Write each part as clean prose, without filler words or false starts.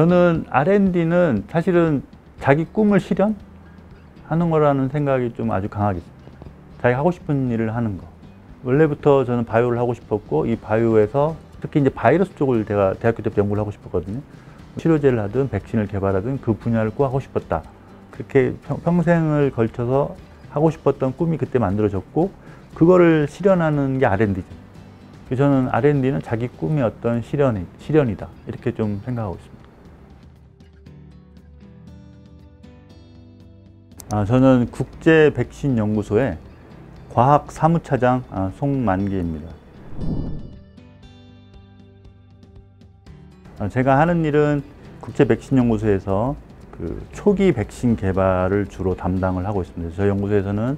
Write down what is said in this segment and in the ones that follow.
저는 R&D는 사실은 자기 꿈을 실현하는 거라는 생각이 좀 아주 강하게 있습니다. 자기가 하고 싶은 일을 하는 거. 원래부터 저는 바이오를 하고 싶었고, 이 바이오에서 특히 이제 바이러스 쪽을 제가 대학교 때부터 연구를 하고 싶었거든요. 치료제를 하든 백신을 개발하든 그 분야를 꼭 하고 싶었다. 그렇게 평생을 걸쳐서 하고 싶었던 꿈이 그때 만들어졌고, 그거를 실현하는 게 R&D죠. 저는 R&D는 자기 꿈의 어떤 실현이다. 이렇게 좀 생각하고 있습니다. 저는 국제백신연구소의 과학사무차장 송만기입니다. 제가 하는 일은 국제백신연구소에서 초기 백신 개발을 주로 담당을 하고 있습니다. 저희 연구소에서는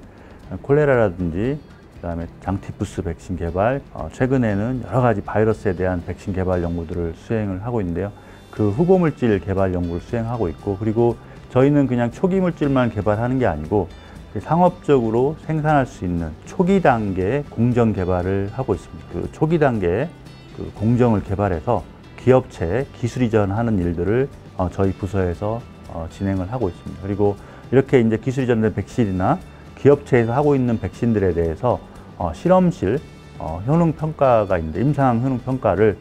콜레라라든지 그다음에 장티푸스 백신 개발, 최근에는 여러 가지 바이러스에 대한 백신 개발 연구들을 수행을 하고 있는데요. 그 후보물질 개발 연구를 수행하고 있고, 그리고 저희는 그냥 초기 물질만 개발하는 게 아니고 상업적으로 생산할 수 있는 초기 단계의 공정 개발을 하고 있습니다. 그 초기 단계의 그 공정을 개발해서 기업체에 기술 이전하는 일들을 저희 부서에서 진행을 하고 있습니다. 그리고 이렇게 이제 기술 이전된 백신이나 기업체에서 하고 있는 백신들에 대해서 실험실 효능 평가가 있는데, 임상 효능 평가를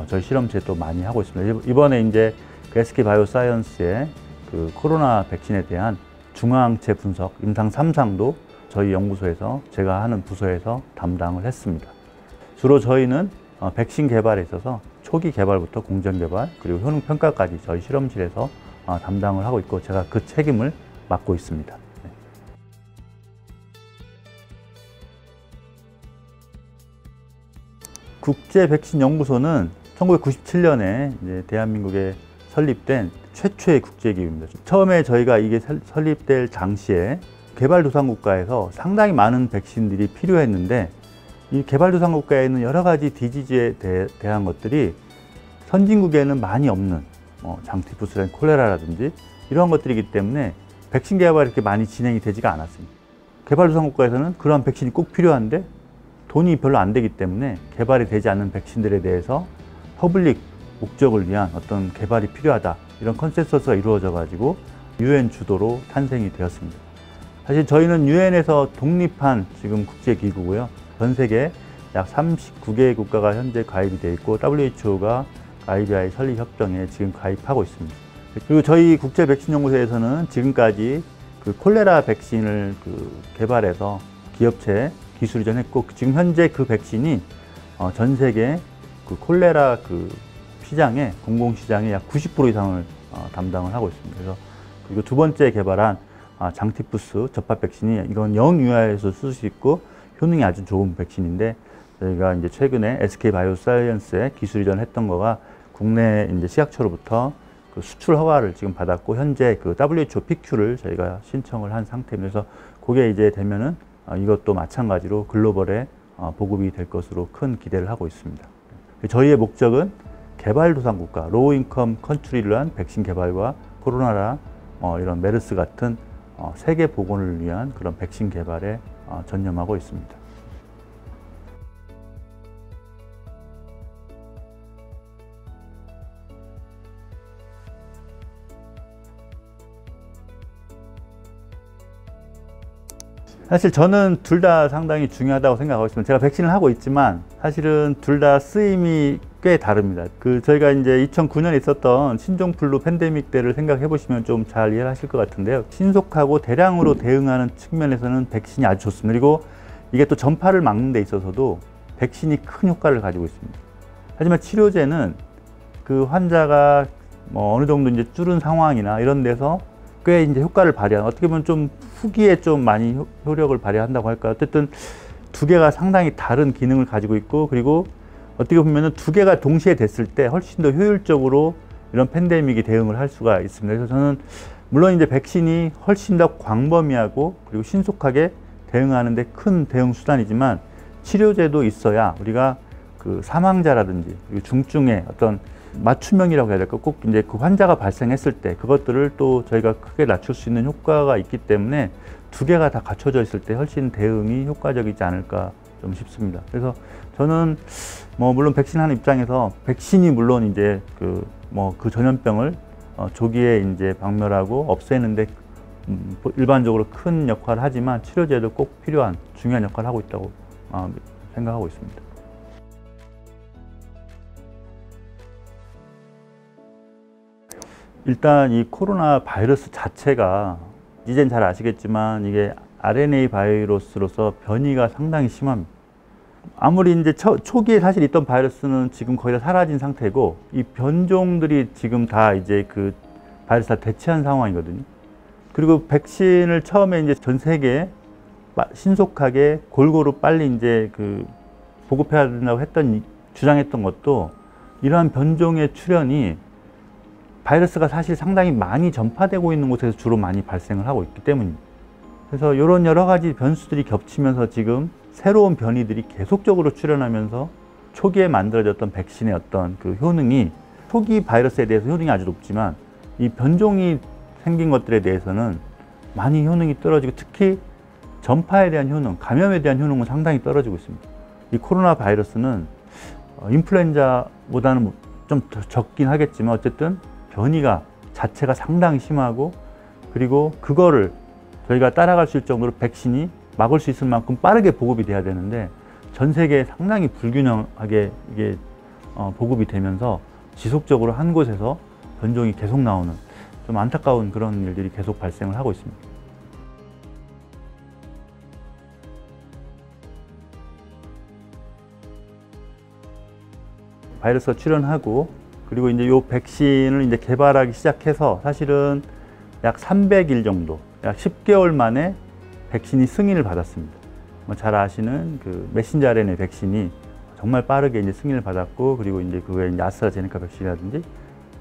저희 실험실에 또 많이 하고 있습니다. 이번에 이제 그 SK 바이오사이언스의 그 코로나 백신에 대한 중화항체 분석 임상 3상도 저희 연구소에서, 제가 하는 부서에서 담당을 했습니다. 주로 저희는 백신 개발에 있어서 초기 개발부터 공정 개발 그리고 효능 평가까지 저희 실험실에서 담당을 하고 있고, 제가 그 책임을 맡고 있습니다. 국제백신연구소는 1997년에 이제 대한민국에 설립된 최초의 국제기구입니다. 처음에 저희가 이게 설립될 당시에 개발도상국가에서 상당히 많은 백신들이 필요했는데, 이 개발도상국가에 있는 여러 가지 디지즈에 대한 것들이 선진국에는 많이 없는 장티푸스라든지 콜레라라든지 이런 것들이기 때문에 백신 개발이 이렇게 많이 진행이 되지가 않았습니다. 개발도상국가에서는 그런 백신이 꼭 필요한데 돈이 별로 안 되기 때문에 개발이 되지 않는 백신들에 대해서 퍼블릭 목적을 위한 어떤 개발이 필요하다, 이런 컨센서스가 이루어져 가지고 UN 주도로 탄생이 되었습니다. 사실 저희는 UN에서 독립한 지금 국제기구고요. 전 세계 약 39개 국가가 현재 가입이 되어 있고, WHO가 IBI 설립 협정에 지금 가입하고 있습니다. 그리고 저희 국제백신연구소에서는 지금까지 그 콜레라 백신을 개발해서 기업체에 기술 이전했고, 지금 현재 그 백신이 전 세계 그 콜레라 시장의 공공시장의 약 90% 이상을 담당을 하고 있습니다. 그래서 그리고 두 번째 개발한 장티푸스 접합 백신이, 이건 영유아에서 쓸 수 있고 효능이 아주 좋은 백신인데, 저희가 이제 최근에 SK 바이오사이언스에 기술 이전했던 거가 국내 이제 식약처로부터 그 수출 허가를 지금 받았고, 현재 그 WHO PQ를 저희가 신청을 한 상태입니다. 그래서 그게 이제 되면은 이것도 마찬가지로 글로벌에 보급이 될 것으로 큰 기대를 하고 있습니다. 저희의 목적은 개발도상국가, 로우 인컴 컨트리를 위한 백신 개발과 코로나라 이런 메르스 같은 세계 보건을 위한 그런 백신 개발에 전념하고 있습니다. 사실 저는 둘 다 상당히 중요하다고 생각하고 있습니다. 제가 백신을 하고 있지만 사실은 둘 다 쓰임이 꽤 다릅니다. 저희가 이제 2009년에 있었던 신종플루 팬데믹 때를 생각해 보시면 좀 잘 이해하실 것 같은데요. 신속하고 대량으로 대응하는 측면에서는 백신이 아주 좋습니다. 그리고 이게 또 전파를 막는 데 있어서도 백신이 큰 효과를 가지고 있습니다. 하지만 치료제는 그 환자가 어느 정도 이제 줄은 상황이나 이런 데서 꽤 이제 효과를 발휘하는, 어떻게 보면 좀 후기에 좀 많이 효력을 발휘한다고 할까요? 어쨌든 두 개가 상당히 다른 기능을 가지고 있고, 그리고 어떻게 보면은 두 개가 동시에 됐을 때 훨씬 더 효율적으로 이런 팬데믹이 대응을 할 수가 있습니다. 그래서 저는 물론 이제 백신이 훨씬 더 광범위하고 그리고 신속하게 대응하는데 큰 대응 수단이지만, 치료제도 있어야 우리가 그 사망자라든지 중증의 어떤 맞춤형이라고 해야 될까, 꼭 이제 그 환자가 발생했을 때 그것들을 또 저희가 크게 낮출 수 있는 효과가 있기 때문에 두 개가 다 갖춰져 있을 때 훨씬 대응이 효과적이지 않을까 좀 싶습니다. 그래서 저는 물론 백신하는 입장에서 백신이 물론 이제 그 전염병을 조기에 이제 박멸하고 없애는데 일반적으로 큰 역할을 하지만 치료제도 꼭 필요한 중요한 역할을 하고 있다고 생각하고 있습니다. 일단 이 코로나 바이러스 자체가 이젠 잘 아시겠지만 이게 RNA 바이러스로서 변이가 상당히 심합니다. 아무리 이제 초기에 사실 있던 바이러스는 지금 거의 다 사라진 상태고 이 변종들이 지금 다 이제 그 바이러스 다 대체한 상황이거든요. 그리고 백신을 처음에 이제 전 세계에 신속하게 골고루 빨리 이제 그 보급해야 된다고 주장했던 것도 이러한 변종의 출현이 바이러스가 사실 상당히 많이 전파되고 있는 곳에서 주로 많이 발생을 하고 있기 때문입니다. 그래서 이런 여러 가지 변수들이 겹치면서 지금 새로운 변이들이 계속적으로 출현하면서 초기에 만들어졌던 백신의 어떤 그 효능이 초기 바이러스에 대해서 효능이 아주 높지만 이 변종이 생긴 것들에 대해서는 많이 효능이 떨어지고 특히 전파에 대한 효능, 감염에 대한 효능은 상당히 떨어지고 있습니다. 이 코로나 바이러스는 인플루엔자보다는 좀 더 적긴 하겠지만 어쨌든 변이가 자체가 상당히 심하고 그리고 그거를 저희가 따라갈 수 있을 정도로 백신이 막을 수 있을 만큼 빠르게 보급이 돼야 되는데 전 세계에 상당히 불균형하게 이게 보급이 되면서 지속적으로 한 곳에서 변종이 계속 나오는 좀 안타까운 그런 일들이 계속 발생을 하고 있습니다. 바이러스가 출현하고 그리고 이제 요 백신을 이제 개발하기 시작해서 사실은 약 300일 정도, 약 10개월 만에 백신이 승인을 받았습니다. 잘 아시는 그 메신저 RNA 백신이 정말 빠르게 이제 승인을 받았고 그리고 이제 그게 이제 아스트라제네카 백신이라든지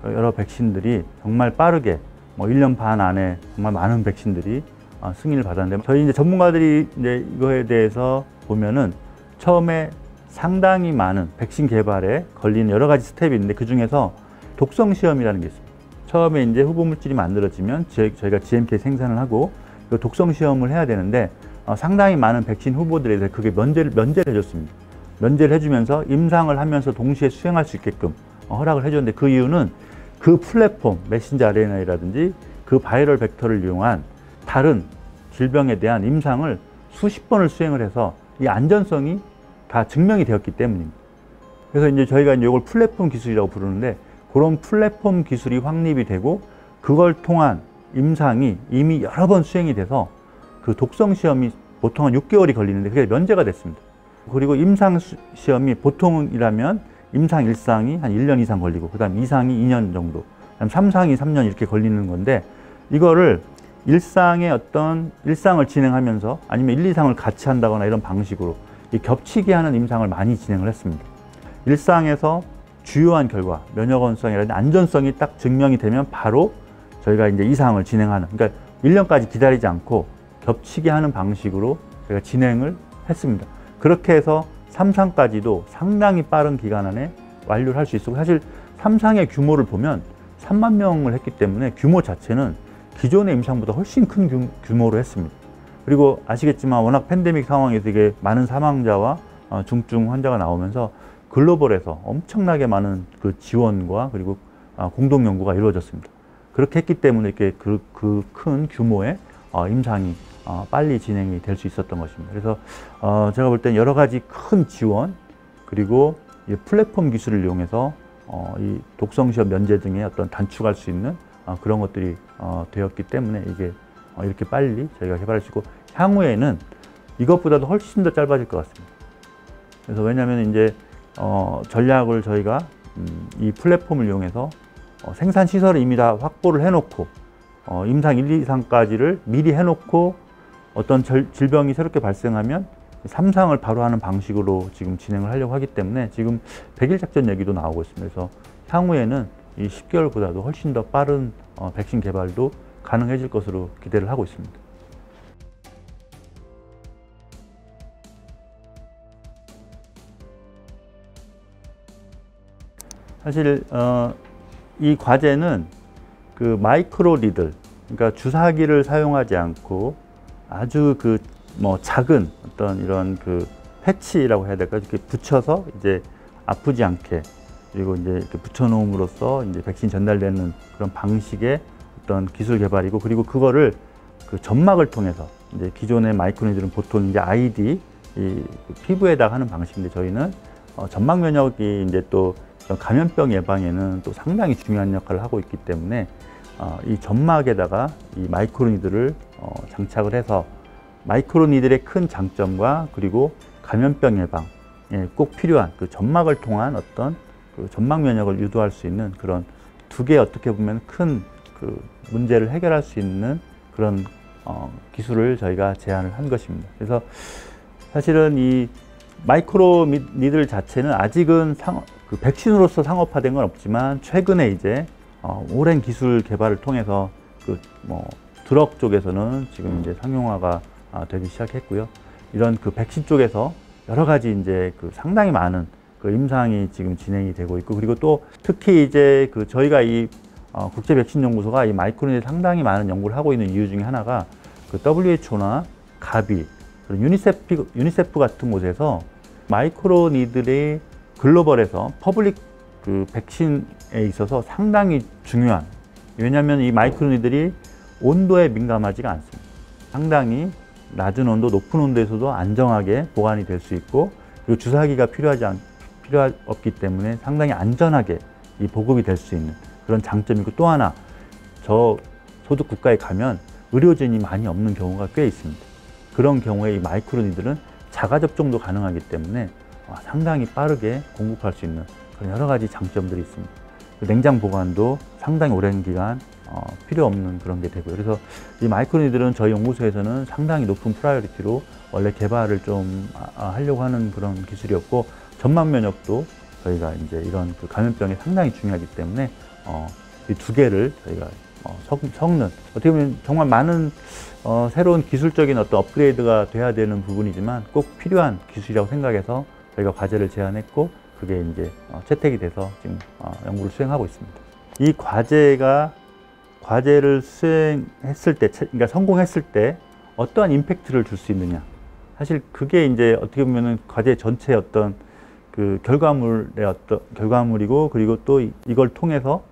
여러 백신들이 정말 빠르게 1년 반 안에 정말 많은 백신들이 승인을 받았는데 저희 이제 전문가들이 이제 이거에 대해서 보면은 처음에 상당히 많은 백신 개발에 걸리는 여러 가지 스텝이 있는데 그 중에서 독성 시험이라는 게 있습니다. 처음에 이제 후보 물질이 만들어지면 저희가 GMP 생산을 하고 그 독성 시험을 해야 되는데 상당히 많은 백신 후보들에 대해 그게 면제를 해줬습니다. 면제를 해주면서 임상을 하면서 동시에 수행할 수 있게끔 허락을 해줬는데 그 이유는 그 플랫폼 메신저 RNA라든지 그 바이럴 벡터를 이용한 다른 질병에 대한 임상을 수십 번을 수행을 해서 이 안전성이 다 증명이 되었기 때문입니다. 그래서 이제 저희가 이걸 플랫폼 기술이라고 부르는데 그런 플랫폼 기술이 확립이 되고 그걸 통한 임상이 이미 여러 번 수행이 돼서 그 독성 시험이 보통 한 6개월이 걸리는데 그게 면제가 됐습니다. 그리고 임상 시험이 보통이라면 임상 1상이 한 1년 이상 걸리고 그 다음 2상이 2년 정도, 그 다음 3상이 3년 이렇게 걸리는 건데 이거를 1상을 진행하면서 아니면 1, 2상을 같이 한다거나 이런 방식으로 겹치게 하는 임상을 많이 진행을 했습니다. 1상에서 주요한 결과, 면역원성이라든지 안전성이 딱 증명이 되면 바로 저희가 이제 2상을 진행하는, 그러니까 1년까지 기다리지 않고 겹치게 하는 방식으로 저희가 진행을 했습니다. 그렇게 해서 3상까지도 상당히 빠른 기간 안에 완료를 할 수 있었고 사실 3상의 규모를 보면 3만 명을 했기 때문에 규모 자체는 기존의 임상보다 훨씬 큰 규모로 했습니다. 그리고 아시겠지만 워낙 팬데믹 상황에서 이게 많은 사망자와 중증 환자가 나오면서 글로벌에서 엄청나게 많은 그 지원과 그리고 공동 연구가 이루어졌습니다. 그렇게 했기 때문에 이렇게 그 큰 규모의 임상이 빨리 진행이 될 수 있었던 것입니다. 그래서 제가 볼 땐 여러 가지 큰 지원 그리고 이 플랫폼 기술을 이용해서 이 독성 시험 면제 등의 어떤 단축할 수 있는 그런 것들이 되었기 때문에 이게 이렇게 빨리 저희가 개발할 수 있고 향후에는 이것보다도 훨씬 더 짧아질 것 같습니다. 그래서 왜냐하면 이제 전략을 저희가 이 플랫폼을 이용해서 생산 시설을 이미 다 확보를 해놓고 임상 1, 2상까지를 미리 해놓고 어떤 질병이 새롭게 발생하면 3상을 바로 하는 방식으로 지금 진행을 하려고 하기 때문에 지금 100일 작전 얘기도 나오고 있습니다. 그래서 향후에는 이 10개월보다도 훨씬 더 빠른 백신 개발도 가능해질 것으로 기대를 하고 있습니다. 사실 이 과제는 그 마이크로 리들, 그러니까 주사기를 사용하지 않고 아주 작은 어떤 이런 그 패치라고 해야 될까요? 이렇게 붙여서 이제 아프지 않게 그리고 이제 이렇게 붙여놓음으로써 이제 백신이 전달되는 그런 방식의 어떤 기술 개발이고, 그리고 그거를 그 점막을 통해서 이제 기존의 마이크로니들은 보통 이제 아이디 이 피부에다가 하는 방식인데, 저희는 점막 면역이 이제 또 감염병 예방에는 또 상당히 중요한 역할을 하고 있기 때문에 이 점막에다가 이 마이크로니들을 장착을 해서 마이크로니들의 큰 장점과 그리고 감염병 예방에 꼭 필요한 그 점막을 통한 어떤 그 점막 면역을 유도할 수 있는 그런 두 개의 어떻게 보면 큰 그 문제를 해결할 수 있는 그런 기술을 저희가 제안을 한 것입니다. 그래서 사실은 이 마이크로니들 자체는 아직은 그 백신으로서 상업화된 건 없지만, 최근에 이제 오랜 기술 개발을 통해서 그 드럭 쪽에서는 지금 이제 상용화가 되기 시작했고요. 이런 그 백신 쪽에서 여러 가지 이제 그 상당히 많은 그 임상이 지금 진행이 되고 있고, 그리고 또 특히 이제 그 저희가 이 국제 백신 연구소가 이 마이크로니에 상당히 많은 연구를 하고 있는 이유 중에 하나가 그 WHO나 가비, 유니세프 같은 곳에서 마이크로니들이 글로벌에서 퍼블릭 그 백신에 있어서 상당히 중요한, 왜냐하면 이 마이크로니들이 온도에 민감하지가 않습니다. 상당히 낮은 온도, 높은 온도에서도 안정하게 보관이 될 수 있고, 그리고 주사기가 필요 없기 때문에 상당히 안전하게 이 보급이 될 수 있는 그런 장점이고, 또 하나 저소득 국가에 가면 의료진이 많이 없는 경우가 꽤 있습니다. 그런 경우에 이 마이크로니들은 자가 접종도 가능하기 때문에 상당히 빠르게 공급할 수 있는 그런 여러 가지 장점들이 있습니다. 냉장 보관도 상당히 오랜 기간 필요 없는 그런 게 되고요. 그래서 이 마이크로니들은 저희 연구소에서는 상당히 높은 프라이어리티로 원래 개발을 좀 하려고 하는 그런 기술이었고, 점막 면역도 저희가 이제 이런 그 감염병에 상당히 중요하기 때문에 이 두 개를 저희가 섞는, 어떻게 보면 정말 많은 새로운 기술적인 어떤 업그레이드가 돼야 되는 부분이지만 꼭 필요한 기술이라고 생각해서 저희가 과제를 제안했고, 그게 이제 채택이 돼서 지금 연구를 수행하고 있습니다. 이 과제를 수행했을 때, 그러니까 성공했을 때 어떠한 임팩트를 줄 수 있느냐. 사실 그게 이제 어떻게 보면은 과제 전체의 어떤 그 결과물이고, 그리고 또 이걸 통해서